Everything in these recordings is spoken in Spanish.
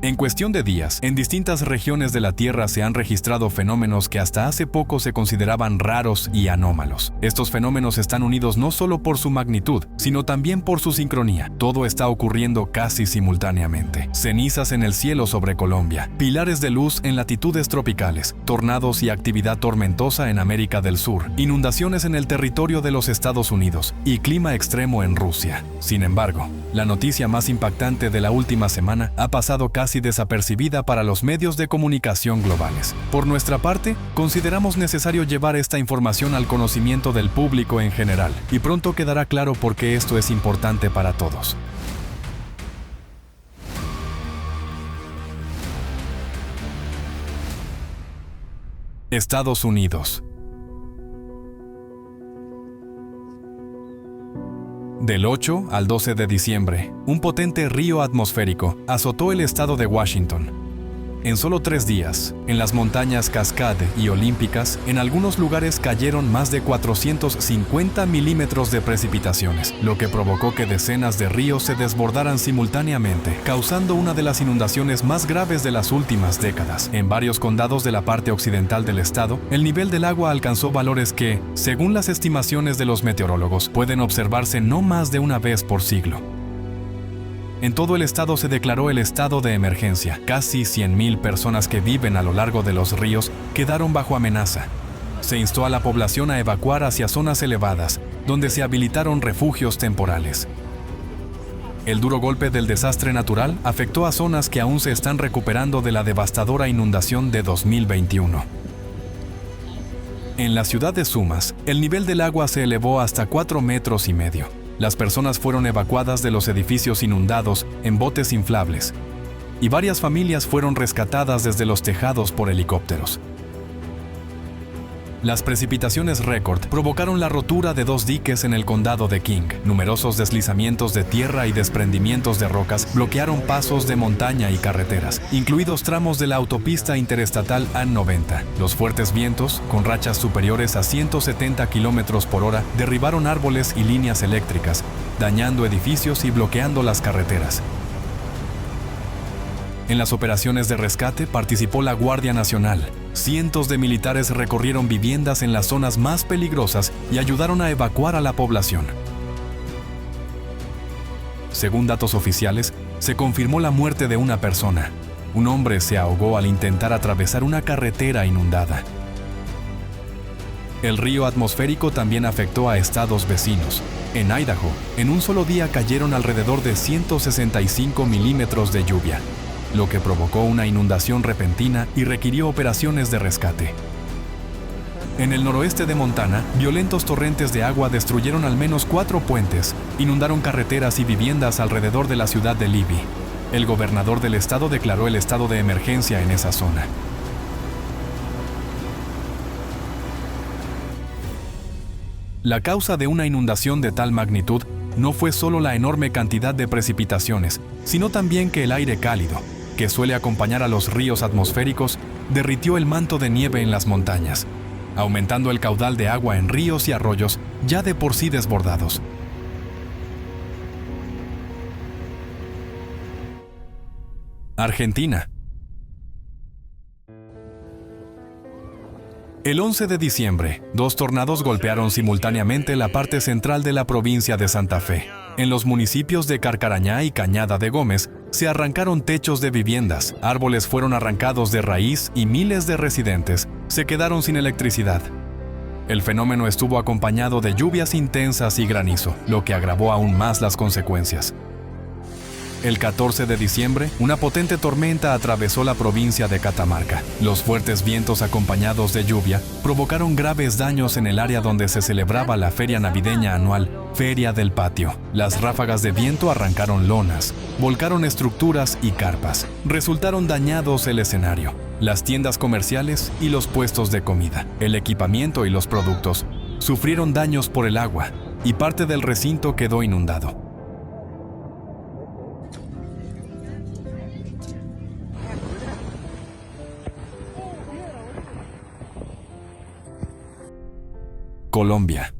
En cuestión de días, en distintas regiones de la Tierra se han registrado fenómenos que hasta hace poco se consideraban raros y anómalos. Estos fenómenos están unidos no solo por su magnitud, sino también por su sincronía. Todo está ocurriendo casi simultáneamente. Cenizas en el cielo sobre Colombia, pilares de luz en latitudes tropicales, tornados y actividad tormentosa en América del Sur, inundaciones en el territorio de los Estados Unidos y clima extremo en Rusia. Sin embargo, la noticia más impactante de la última semana ha pasado casi desapercibida para los medios de comunicación globales. Por nuestra parte, consideramos necesario llevar esta información al conocimiento del público en general, y pronto quedará claro por qué esto es importante para todos. Estados Unidos. Del 8 al 12 de diciembre, un potente río atmosférico azotó el estado de Washington. En solo 3 días, en las montañas Cascade y Olímpicas, en algunos lugares cayeron más de 450 milímetros de precipitaciones, lo que provocó que decenas de ríos se desbordaran simultáneamente, causando una de las inundaciones más graves de las últimas décadas. En varios condados de la parte occidental del estado, el nivel del agua alcanzó valores que, según las estimaciones de los meteorólogos, pueden observarse no más de una vez por siglo. En todo el estado se declaró el estado de emergencia. Casi 100,000 personas que viven a lo largo de los ríos quedaron bajo amenaza. Se instó a la población a evacuar hacia zonas elevadas, donde se habilitaron refugios temporales. El duro golpe del desastre natural afectó a zonas que aún se están recuperando de la devastadora inundación de 2021. En la ciudad de Sumas, el nivel del agua se elevó hasta 4,5 metros. Las personas fueron evacuadas de los edificios inundados en botes inflables, y varias familias fueron rescatadas desde los tejados por helicópteros. Las precipitaciones récord provocaron la rotura de 2 diques en el condado de King. Numerosos deslizamientos de tierra y desprendimientos de rocas bloquearon pasos de montaña y carreteras, incluidos tramos de la autopista interestatal A90. Los fuertes vientos, con rachas superiores a 170 kilómetros por hora, derribaron árboles y líneas eléctricas, dañando edificios y bloqueando las carreteras. En las operaciones de rescate participó la Guardia Nacional. Cientos de militares recorrieron viviendas en las zonas más peligrosas y ayudaron a evacuar a la población. Según datos oficiales, se confirmó la muerte de una persona. Un hombre se ahogó al intentar atravesar una carretera inundada. El río atmosférico también afectó a estados vecinos. En Idaho, en un solo día cayeron alrededor de 165 milímetros de lluvia, lo que provocó una inundación repentina y requirió operaciones de rescate. En el noroeste de Montana, violentos torrentes de agua destruyeron al menos 4 puentes, inundaron carreteras y viviendas alrededor de la ciudad de Libby. El gobernador del estado declaró el estado de emergencia en esa zona. La causa de una inundación de tal magnitud no fue solo la enorme cantidad de precipitaciones, sino también que el aire cálido, que suele acompañar a los ríos atmosféricos, derritió el manto de nieve en las montañas, aumentando el caudal de agua en ríos y arroyos ya de por sí desbordados. Argentina. El 11 de diciembre, 2 tornados golpearon simultáneamente la parte central de la provincia de Santa Fe. En los municipios de Carcarañá y Cañada de Gómez, se arrancaron techos de viviendas, árboles fueron arrancados de raíz y miles de residentes se quedaron sin electricidad. El fenómeno estuvo acompañado de lluvias intensas y granizo, lo que agravó aún más las consecuencias. El 14 de diciembre, una potente tormenta atravesó la provincia de Catamarca. Los fuertes vientos acompañados de lluvia provocaron graves daños en el área donde se celebraba la feria navideña anual, Feria del Patio. Las ráfagas de viento arrancaron lonas, volcaron estructuras y carpas. Resultaron dañados el escenario, las tiendas comerciales y los puestos de comida. El equipamiento y los productos sufrieron daños por el agua y parte del recinto quedó inundado. Colombia.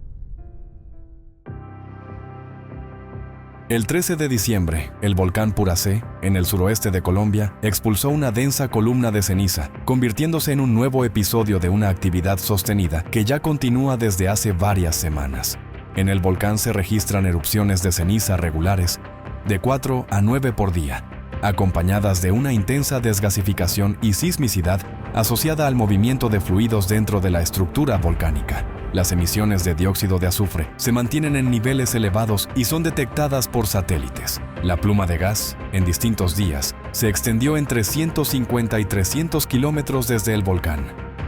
El 13 de diciembre, el volcán Puracé, en el suroeste de Colombia, expulsó una densa columna de ceniza, convirtiéndose en un nuevo episodio de una actividad sostenida que ya continúa desde hace varias semanas. En el volcán se registran erupciones de ceniza regulares, de 4 a 9 por día, acompañadas de una intensa desgasificación y sismicidad asociada al movimiento de fluidos dentro de la estructura volcánica. Las emisiones de dióxido de azufre se mantienen en niveles elevados y son detectadas por satélites. La pluma de gas, en distintos días, se extendió entre 150 y 300 kilómetros desde el volcán.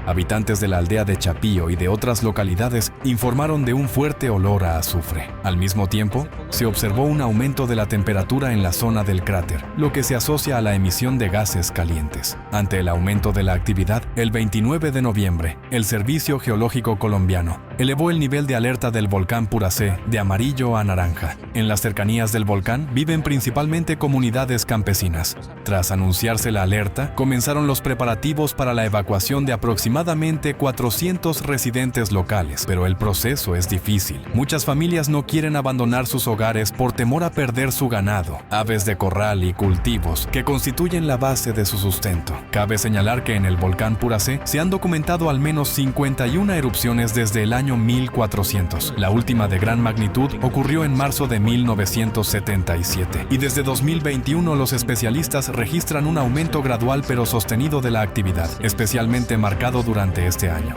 Habitantes de la aldea de Chapío y de otras localidades informaron de un fuerte olor a azufre. Al mismo tiempo, se observó un aumento de la temperatura en la zona del cráter, lo que se asocia a la emisión de gases calientes. Ante el aumento de la actividad, el 29 de noviembre, el Servicio Geológico Colombiano elevó el nivel de alerta del volcán Puracé de amarillo a naranja. En las cercanías del volcán viven principalmente comunidades campesinas. Tras anunciarse la alerta, comenzaron los preparativos para la evacuación de aproximadamente 400 residentes locales, pero el proceso es difícil. Muchas familias no quieren abandonar sus hogares por temor a perder su ganado, aves de corral y cultivos que constituyen la base de su sustento. Cabe señalar que en el volcán Puracé se han documentado al menos 51 erupciones desde el año 1400. La última de gran magnitud ocurrió en marzo de 1977 y desde 2021 los especialistas registran un aumento gradual pero sostenido de la actividad, especialmente marcado durante este año.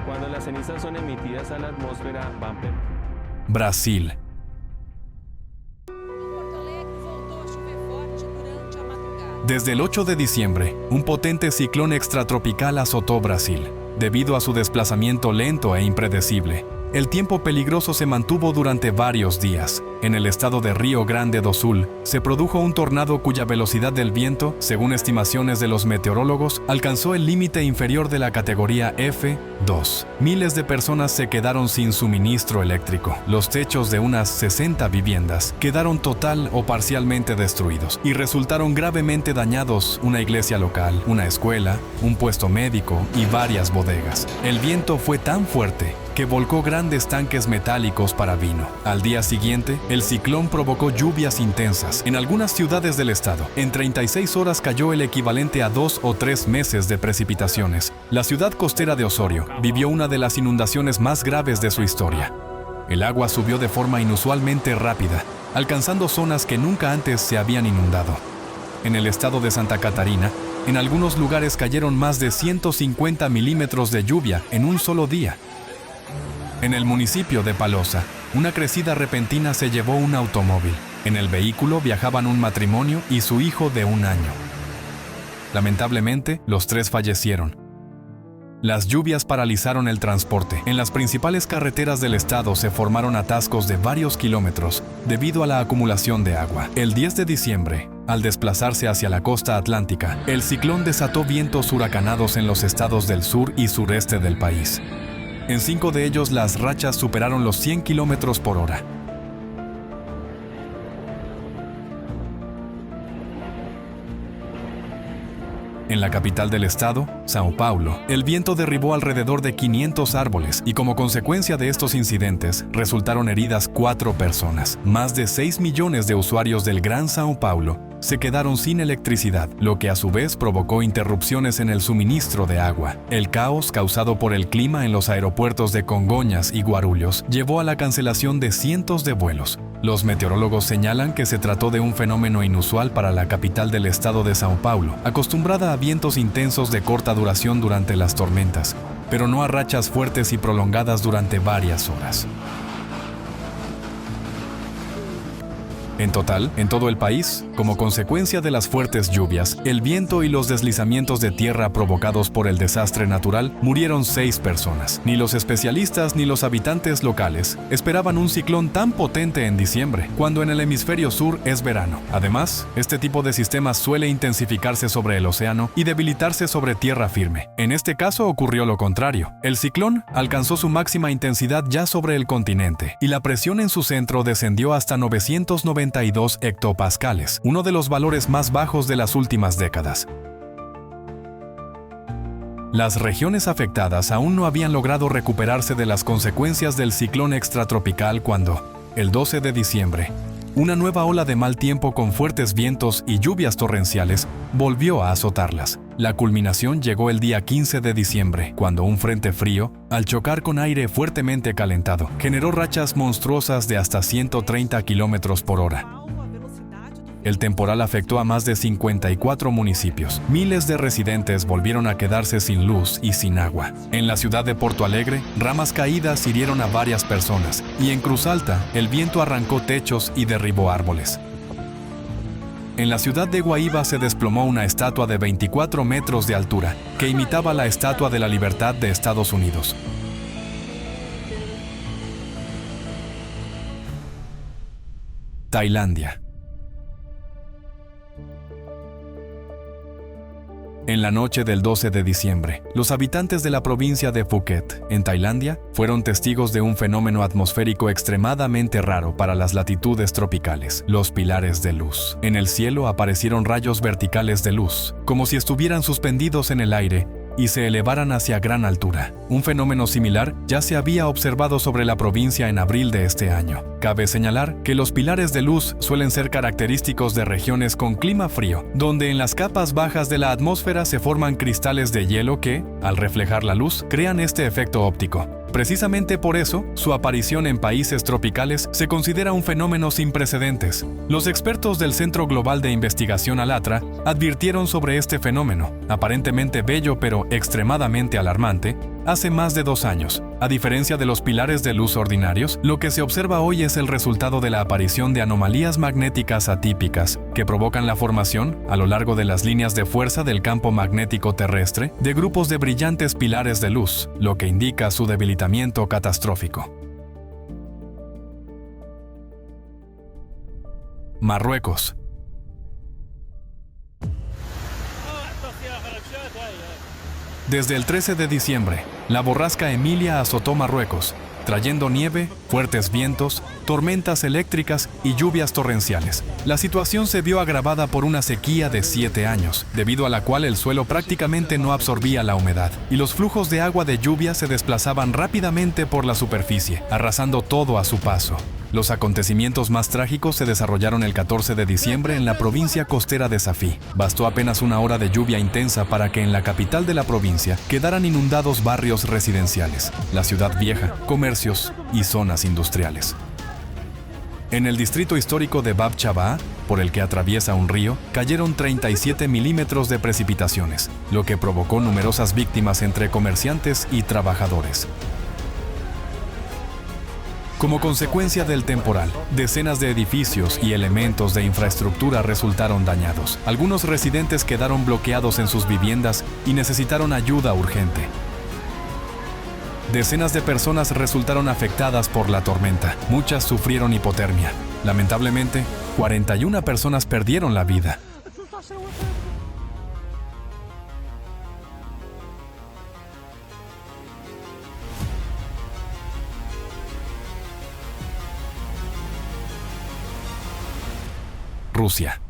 Cuando las cenizas son emitidas a la atmósfera, Brasil. Desde el 8 de diciembre, un potente ciclón extratropical azotó Brasil. Debido a su desplazamiento lento e impredecible, el tiempo peligroso se mantuvo durante varios días. En el estado de Río Grande do Sul, se produjo un tornado cuya velocidad del viento, según estimaciones de los meteorólogos, alcanzó el límite inferior de la categoría F2. Miles de personas se quedaron sin suministro eléctrico. Los techos de unas 60 viviendas quedaron total o parcialmente destruidos y resultaron gravemente dañados una iglesia local, una escuela, un puesto médico y varias bodegas. El viento fue tan fuerte que volcó grandes tanques metálicos para vino. Al día siguiente, el ciclón provocó lluvias intensas en algunas ciudades del estado. En 36 horas cayó el equivalente a 2 o 3 meses de precipitaciones. La ciudad costera de Osorio vivió una de las inundaciones más graves de su historia. El agua subió de forma inusualmente rápida, alcanzando zonas que nunca antes se habían inundado. En el estado de Santa Catarina, en algunos lugares cayeron más de 150 milímetros de lluvia en un solo día. En el municipio de Palosa, una crecida repentina se llevó un automóvil. En el vehículo viajaban un matrimonio y su hijo de 1 año. Lamentablemente, los 3 fallecieron. Las lluvias paralizaron el transporte. En las principales carreteras del estado se formaron atascos de varios kilómetros debido a la acumulación de agua. El 10 de diciembre, al desplazarse hacia la costa atlántica, el ciclón desató vientos huracanados en los estados del sur y sureste del país. En 5 de ellos las rachas superaron los 100 kilómetros por hora. En la capital del estado, São Paulo, el viento derribó alrededor de 500 árboles y como consecuencia de estos incidentes resultaron heridas 4 personas. Más de 6 millones de usuarios del Gran São Paulo se quedaron sin electricidad, lo que a su vez provocó interrupciones en el suministro de agua. El caos causado por el clima en los aeropuertos de Congonhas y Guarulhos llevó a la cancelación de cientos de vuelos. Los meteorólogos señalan que se trató de un fenómeno inusual para la capital del estado de São Paulo, acostumbrada a vientos intensos de corta duración durante las tormentas, pero no a rachas fuertes y prolongadas durante varias horas. En total, en todo el país, como consecuencia de las fuertes lluvias, el viento y los deslizamientos de tierra provocados por el desastre natural, murieron 6 personas. Ni los especialistas ni los habitantes locales esperaban un ciclón tan potente en diciembre, cuando en el hemisferio sur es verano. Además, este tipo de sistemas suele intensificarse sobre el océano y debilitarse sobre tierra firme. En este caso ocurrió lo contrario. El ciclón alcanzó su máxima intensidad ya sobre el continente, y la presión en su centro descendió hasta 992 hectopascales, uno de los valores más bajos de las últimas décadas. Las regiones afectadas aún no habían logrado recuperarse de las consecuencias del ciclón extratropical cuando, El 12 de diciembre, una nueva ola de mal tiempo con fuertes vientos y lluvias torrenciales volvió a azotarlas. La culminación llegó el día 15 de diciembre, cuando un frente frío, al chocar con aire fuertemente calentado, generó rachas monstruosas de hasta 130 kilómetros por hora. El temporal afectó a más de 54 municipios. Miles de residentes volvieron a quedarse sin luz y sin agua. En la ciudad de Porto Alegre, ramas caídas hirieron a varias personas, y en Cruz Alta, el viento arrancó techos y derribó árboles. En la ciudad de Guaíba se desplomó una estatua de 24 metros de altura, que imitaba la Estatua de la Libertad de Estados Unidos. Tailandia. En la noche del 12 de diciembre, los habitantes de la provincia de Phuket, en Tailandia, fueron testigos de un fenómeno atmosférico extremadamente raro para las latitudes tropicales, los pilares de luz. En el cielo aparecieron rayos verticales de luz, como si estuvieran suspendidos en el aire y se elevaran hacia gran altura. Un fenómeno similar ya se había observado sobre la provincia en abril de este año. Cabe señalar que los pilares de luz suelen ser característicos de regiones con clima frío, donde en las capas bajas de la atmósfera se forman cristales de hielo que, al reflejar la luz, crean este efecto óptico. Precisamente por eso, su aparición en países tropicales se considera un fenómeno sin precedentes. Los expertos del Centro Global de Investigación ALATRA advirtieron sobre este fenómeno, aparentemente bello pero extremadamente alarmante, hace más de 2 años. A diferencia de los pilares de luz ordinarios, lo que se observa hoy es el resultado de la aparición de anomalías magnéticas atípicas que provocan la formación, a lo largo de las líneas de fuerza del campo magnético terrestre, de grupos de brillantes pilares de luz, lo que indica su debilitamiento catastrófico. Marruecos. Desde el 13 de diciembre, la borrasca Emilia azotó Marruecos, trayendo nieve, fuertes vientos, tormentas eléctricas y lluvias torrenciales. La situación se vio agravada por una sequía de 7 años, debido a la cual el suelo prácticamente no absorbía la humedad, y los flujos de agua de lluvia se desplazaban rápidamente por la superficie, arrasando todo a su paso. Los acontecimientos más trágicos se desarrollaron el 14 de diciembre en la provincia costera de Safí. Bastó apenas una hora de lluvia intensa para que en la capital de la provincia quedaran inundados barrios residenciales, la ciudad vieja, comercios y zonas industriales. En el distrito histórico de Bab Chabaa, por el que atraviesa un río, cayeron 37 milímetros de precipitaciones, lo que provocó numerosas víctimas entre comerciantes y trabajadores. Como consecuencia del temporal, decenas de edificios y elementos de infraestructura resultaron dañados. Algunos residentes quedaron bloqueados en sus viviendas y necesitaron ayuda urgente. Decenas de personas resultaron afectadas por la tormenta. Muchas sufrieron hipotermia. Lamentablemente, 41 personas perdieron la vida. Rusia.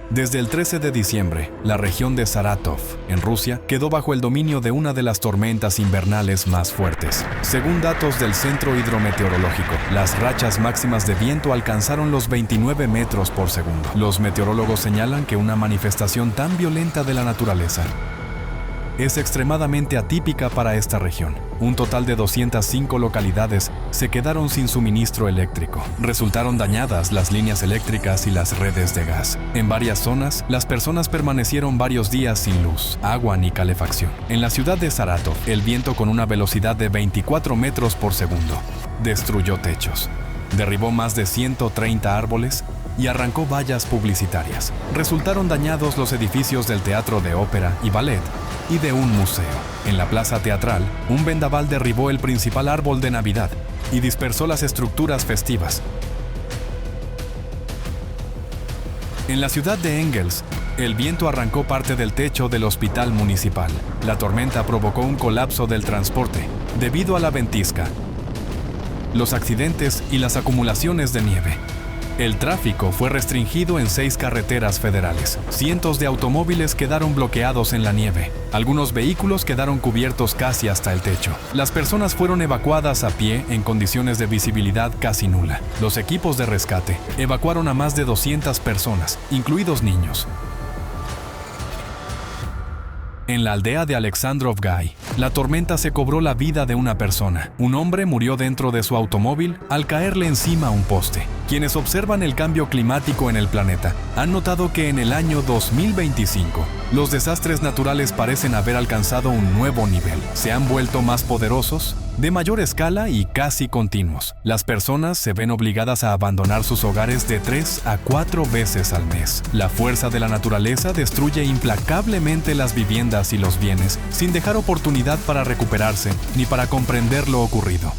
Desde el 13 de diciembre, la región de Saratov, en Rusia, quedó bajo el dominio de una de las tormentas invernales más fuertes. Según datos del Centro Hidrometeorológico, las rachas máximas de viento alcanzaron los 29 metros por segundo. Los meteorólogos señalan que una manifestación tan violenta de la naturaleza es extremadamente atípica para esta región. Un total de 205 localidades se quedaron sin suministro eléctrico. Resultaron dañadas las líneas eléctricas y las redes de gas. En varias zonas, las personas permanecieron varios días sin luz, agua ni calefacción. En la ciudad de Saratov, el viento con una velocidad de 24 metros por segundo destruyó techos, derribó más de 130 árboles y arrancó vallas publicitarias. Resultaron dañados los edificios del Teatro de Ópera y Ballet y de un museo. En la plaza teatral, un vendaval derribó el principal árbol de Navidad y dispersó las estructuras festivas. En la ciudad de Engels, el viento arrancó parte del techo del hospital municipal. La tormenta provocó un colapso del transporte debido a la ventisca, los accidentes y las acumulaciones de nieve. El tráfico fue restringido en 6 carreteras federales. Cientos de automóviles quedaron bloqueados en la nieve. Algunos vehículos quedaron cubiertos casi hasta el techo. Las personas fueron evacuadas a pie en condiciones de visibilidad casi nula. Los equipos de rescate evacuaron a más de 200 personas, incluidos niños. En la aldea de Alexandrovgay, la tormenta se cobró la vida de una persona. Un hombre murió dentro de su automóvil al caerle encima un poste. Quienes observan el cambio climático en el planeta han notado que en el año 2025, los desastres naturales parecen haber alcanzado un nuevo nivel. Se han vuelto más poderosos, de mayor escala y casi continuos. Las personas se ven obligadas a abandonar sus hogares de 3 a 4 veces al mes. La fuerza de la naturaleza destruye implacablemente las viviendas y los bienes, sin dejar oportunidad para recuperarse ni para comprender lo ocurrido.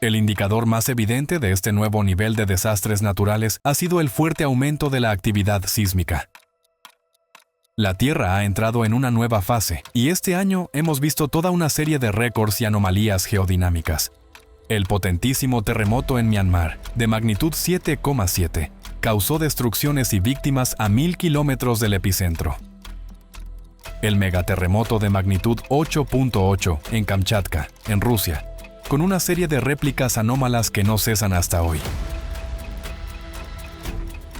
El indicador más evidente de este nuevo nivel de desastres naturales ha sido el fuerte aumento de la actividad sísmica. La Tierra ha entrado en una nueva fase, y este año hemos visto toda una serie de récords y anomalías geodinámicas. El potentísimo terremoto en Myanmar, de magnitud 7,7, causó destrucciones y víctimas a 1000 kilómetros del epicentro. El megaterremoto de magnitud 8,8 en Kamchatka, en Rusia, con una serie de réplicas anómalas que no cesan hasta hoy.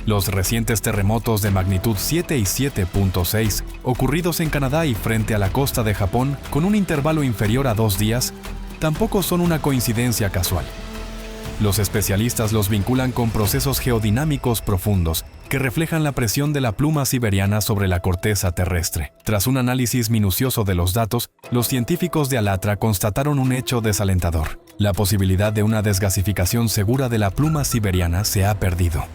Los recientes terremotos de magnitud 7 y 7,6, ocurridos en Canadá y frente a la costa de Japón con un intervalo inferior a 2 días, tampoco son una coincidencia casual. Los especialistas los vinculan con procesos geodinámicos profundos que reflejan la presión de la pluma siberiana sobre la corteza terrestre. Tras un análisis minucioso de los datos, los científicos de ALLATRA constataron un hecho desalentador. La posibilidad de una desgasificación segura de la pluma siberiana se ha perdido.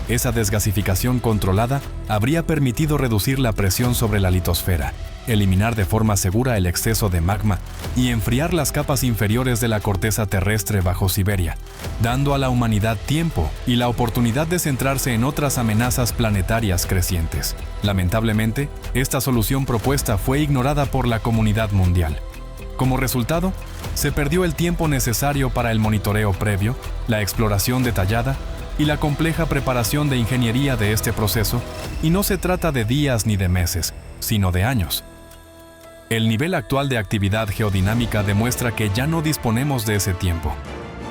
Esa desgasificación controlada habría permitido reducir la presión sobre la litosfera, eliminar de forma segura el exceso de magma y enfriar las capas inferiores de la corteza terrestre bajo Siberia, dando a la humanidad tiempo y la oportunidad de centrarse en otras amenazas planetarias crecientes. Lamentablemente, esta solución propuesta fue ignorada por la comunidad mundial. Como resultado, se perdió el tiempo necesario para el monitoreo previo, la exploración detallada y la compleja preparación de ingeniería de este proceso, y no se trata de días ni de meses, sino de años. El nivel actual de actividad geodinámica demuestra que ya no disponemos de ese tiempo,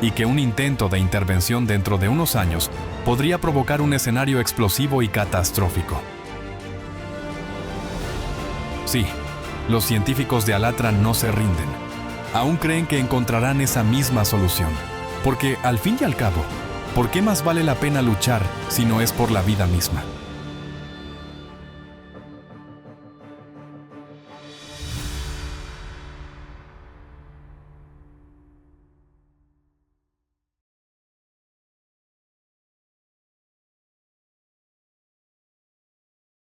y que un intento de intervención dentro de unos años podría provocar un escenario explosivo y catastrófico. Sí, los científicos de ALLATRA no se rinden. Aún creen que encontrarán esa misma solución, porque al fin y al cabo, ¿por qué más vale la pena luchar si no es por la vida misma?